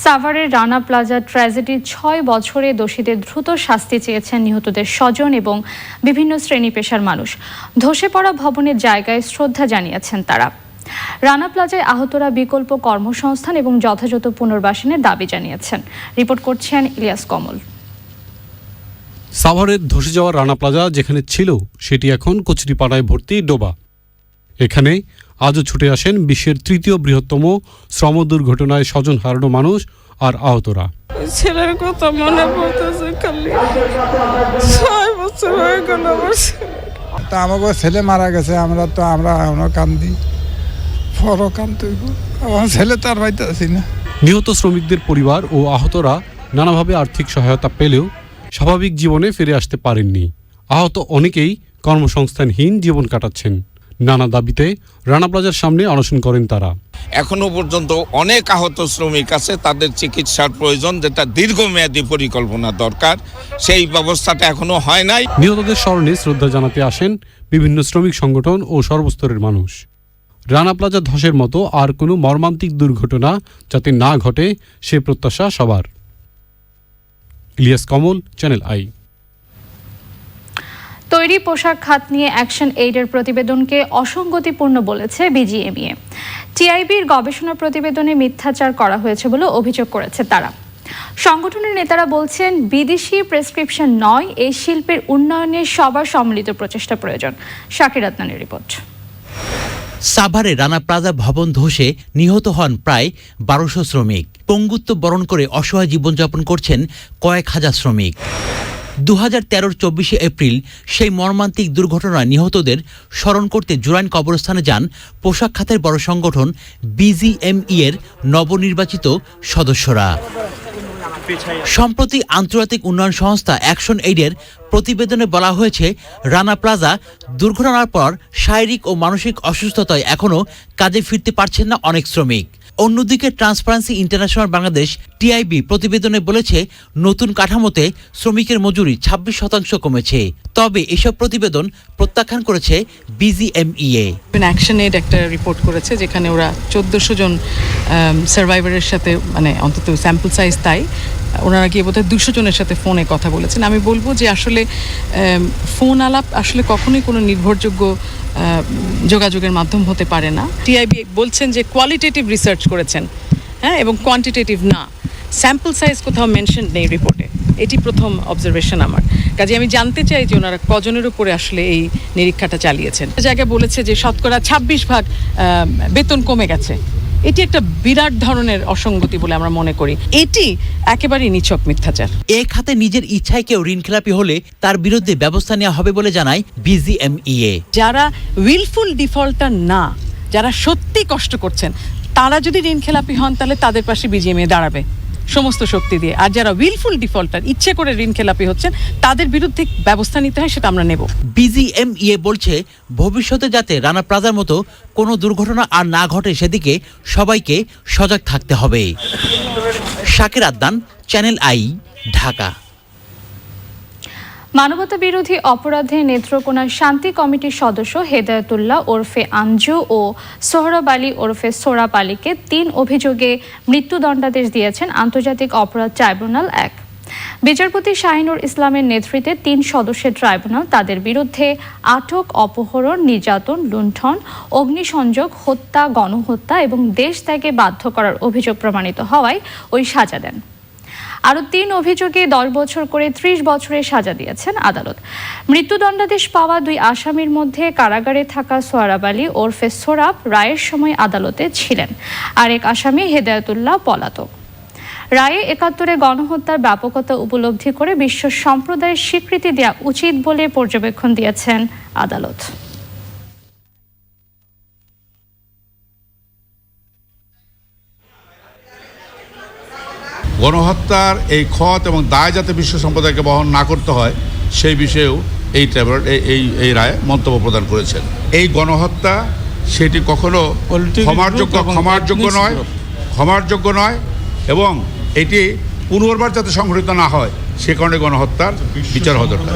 সাভারের রানা প্লাজা ট্র্যাজেডির ৬ বছরে দোষীদের দ্রুত শাস্তি চেয়েছেন নিহতদের স্বজন এবং বিভিন্ন শ্রেণী পেশার মানুষ। ধসে পড়া ভবনের জায়গায় শ্রদ্ধা জানিয়েছেন তারা। রানা প্লাজায় আহতরা বিকল্প কর্মসংস্থান এবং যথাযথ পুনর্বাসনের দাবি জানিয়েছেন। রিপোর্ট করছেন ইলিয়াস কমল। সাভারের ধসে যাওয়া রানা প্লাজা যেখানে ছিল সেটি এখন কচুরিপাড়ায় ভর্তি ডোবা। এখানে আজও ছুটে আসেন বিশ্বের তৃতীয় বৃহত্তম শ্রম দুর্ঘটনায় স্বজন হারানো মানুষ আর আহতরা। ছেলের কথা মনে পড়তেছে, খালি ৬ বছর হয়ে গেল আমাকে ছেলে মারা গেছে, আমরা এখনো কান্দি, বড় কান্দইব, আমার ছেলে তার বাড়িতে আছি না। নিহত শ্রমিকদের পরিবার ও আহতরা নানাভাবে আর্থিক সহায়তা পেলেও স্বাভাবিক জীবনে ফিরে আসতে পারেননি। আহত অনেকেই কর্মসংস্থানহীন জীবন কাটাচ্ছেন। নানা দাবিতে রানা প্লাজার সামনে অনশন করেন তারা। এখনো পর্যন্ত অনেক আহত শ্রমিক আছে, তাদের চিকিৎসার প্রয়োজন, যেটা দীর্ঘমেয়াদী পরিকল্পনা দরকার, সেই ব্যবস্থাটা এখনো হয় নাই। নিহতদের স্মরণে শ্রদ্ধা জানাতে আসেন বিভিন্ন শ্রমিক সংগঠন ও সর্বস্তরের মানুষ। রানা প্লাজা ধসের মতো আর কোনো মর্মান্তিক দুর্ঘটনা যাতে না ঘটে সে প্রত্যাশা সবার। ইলিয়াস কমল, চ্যানেল আই। তৈরি পোশাক খাত নিয়ে অ্যাকশন এইডের প্রতিবেদনকে অসঙ্গতিপূর্ণ বলেছে বিজিএমইএ। টিআইবির গবেষণা প্রতিবেদনে মিথ্যাচার করা হয়েছে বলে অভিযোগ করেছে তারা। সংগঠনের নেতারা বলছেন, বিদেশি প্রেসক্রিপশন নয়, এই শিল্পের উন্নয়নে সবার সম্মিলিত প্রচেষ্টা প্রয়োজন। শাকির আদনানের রিপোর্ট। সাভারে রানা প্লাজা ভবন ধসে নিহত হন প্রায় ১২০০ শ্রমিক। পঙ্গুত্ব বরণ করে অসহায় জীবনযাপন করছেন কয়েক হাজার শ্রমিক। ২০১৩-র ২৪শে এপ্রিল সেই মর্মান্তিক দুর্ঘটনায় নিহতদের স্মরণ করতে জুরাইন কবরস্থানে যান পোশাক খাতের বড় সংগঠন বিজিএমইএর নবনির্বাচিত সদস্যরা। সম্প্রতি আন্তর্জাতিক উন্নয়ন সংস্থা অ্যাকশন এইডের প্রতিবেদনে বলা হয়েছে, রানা প্লাজা দুর্ঘটনার পর শারীরিক ও মানসিক অসুস্থতায় এখনও কাজে ফিরতে পারছেন না অনেক শ্রমিক। অন্যদিকে ট্রান্সপারেন্সি ইন্টারন্যাশনাল বাংলাদেশ টিআইবি প্রতিবেদনে বলেছে, নতুন কাঠামোতে শ্রমিকের মজুরি ২৬% কমেছে। তবে এসব প্রতিবেদন প্রত্যাখ্যান করেছে বিজিএমইএ। অ্যাকশন এইড একটা রিপোর্ট করেছে, যেখানে ওরা ১৪০০ জন সার্ভাইভারের সাথে, মানে অন্তত স্যাম্পল সাইজ তাই, ওনারা গিয়ে বোধহয় ২০০ জনের সাথে ফোনে কথা বলেছেন। আমি বলবো যে আসলে ফোন আলাপ আসলে কখনোই কোনো নির্ভরযোগ্য যোগাযোগের মাধ্যম হতে পারে না। টিআইবি বলছেন যে কোয়ালিটেটিভ রিসার্চ করেছেন, হ্যাঁ, এবং কোয়ান্টিটেটিভ না। স্যাম্পল সাইজ কোথাও মেনশন নেই রিপোর্টে। এটি প্রথম অবজারভেশন আমার। কাজে আমি জানতে চাই যে ওনারা কজনের উপরে আসলে এই নিরীক্ষাটা চালিয়েছেন। জায়গায় বলেছে যে শতকরা ২৬% বেতন কমে গেছে। এটি একটা বিরাট ধরনের অসঙ্গতি বলে আমরা মনে করি। এটি একেবারেই নিছক মিথ্যাচার। এ খাতে নিজের ইচ্ছায় কেউ ঋণখেলাপি হলে তার বিরুদ্ধে ব্যবস্থা নেওয়া হবে বলে জানায় বিজিএমইএ। যারা উইলফুল ডিফল্টার না, যারা সত্যি কষ্ট করছেন, তারা যদি ঋণখেলাপি হন তাহলে তাদের পাশে বিজিএমইএ দাঁড়াবে সমস্ত শক্তি দিয়ে। আর যারা উইলফুল ডিফল্টার, ইচ্ছে করে ঋণখেলাপি হচ্ছেন, তাদের বিরুদ্ধে ব্যবস্থা নিতে হয়, সেটা আমরা নেব। বিজিএমইএ বলছে, ভবিষ্যতে যাতে রানা প্লাজার মতো কোনো দুর্ঘটনা আর না ঘটে সেদিকে সবাইকে সজাগ থাকতে হবে। Shakir Adnan, channel I, Dhaka. মানবতা বিরোধী অপরাধে নেত্রকোনা শান্তি কমিটির সদস্য হেদায়েতুল্লাহ ওরফে আঞ্জু ও সোহরাব আলী ওরফে সোরাব আলীকে ৩ অভিযোগে মৃত্যুদণ্ডাদেশ দিয়েছেন আন্তর্জাতিক অপরাধ ট্রাইব্যুনাল ১। বিচারপতি শাহিনুর ইসলামের নেতৃত্বে ৩ সদস্যের ট্রাইব্যুনাল তাদের বিরুদ্ধে আটক, অপহরণ, নির্যাতন, লুণ্ঠন, অগ্নিসংযোগ, হত্যা, গণহত্যা এবং দেশ ত্যাগে বাধ্য করার অভিযোগ প্রমাণিত হওয়ায় ওই সাজা দেন। আরও ৩ অভিযোগে ১০ বছর করে ৩০ বছরের সাজা দিয়েছেন আদালত। মৃত্যুদণ্ডাদেশ পাওয়া ২ আসামির মধ্যে কারাগারে থাকা সোহরাব আলী ওরফে সোরাব রায়ের সময় আদালতে ছিলেন। আরেক আসামি হেদায়েতুল্লাহ পলাতক। রায়ে ৭১-এ গণহত্যার ব্যাপকতা উপলব্ধি করে বিশ্ব সম্প্রদায়ের স্বীকৃতি দেওয়া উচিত বলে পর্যবেক্ষণ দিয়েছেন আদালত। গণহত্যার এই ক্ষত এবং দায় যাতে বিশ্ব সম্প্রদায়কে বহন না করতে হয়, সেই বিষয়েও এই ট্রাইব্যুনাল এই রায়ে মন্তব্য প্রদান করেছেন। এই গণহত্যা সেটি কখনো ক্ষমারযোগ্য নয় এবং এটি পুনর্বার যাতে সংঘটিত না হয়, সে কারণে গণহত্যার বিচার হওয়া দরকার।